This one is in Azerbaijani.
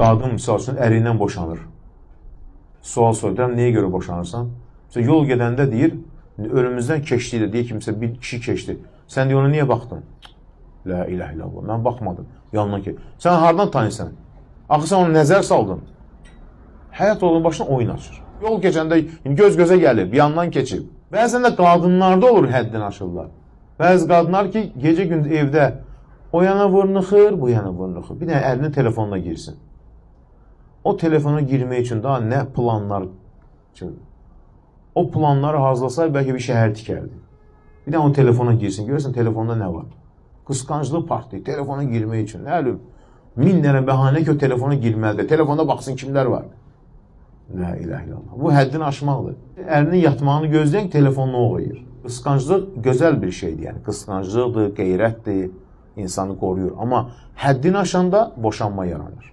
Qadın misal üçün ərindən boşanır. Sual soruyorum, neye göre boşanırsan? Mesela yol gedəndə deyir, önümüzdən keçdi de, deyir kimsə bir kişi keçdi. Sən deyir, ona niye baktın? La ilahe illallah, mən baxmadım. Yanından ki. Sən hardan tanıysan? Axı sən onu nəzər saldın. Həyat yolunun başına oyun açır. Yol keçəndə göz-gözə gəlib, yandan keçib. Bəzən də qadınlarda olur həddini aşırlar. Bəzi qadınlar ki, gecə-gündüz evdə o yana vurnuxur, bu yana vurnuxur. Bir dənə əlinin telefonuna girsin. O telefona girmək üçün daha nə planlar üçün. O planları hazırlasaydı, bəlkə bir şəhər tikərdi. Bir dənə o telefona girsin, görürsən telefonda nə var? Qısqanclığı partlayır, telefona girmək üçün. Nə ölüm? 1000 dənə bəhanə ki, o telefona girməlidir. Telefonda baxsın kimlər var. La ilahe illallah. Bu həddini aşmaqdır. Ərinin yatmağını gözləyən telefonunu oğrayır. Qısqanclıq gözəl bir şeydir. Yəni, qısqanclıqdır, qeyrətdir, insanı qoruyur. Amma həddini aşanda boşanma yaranır.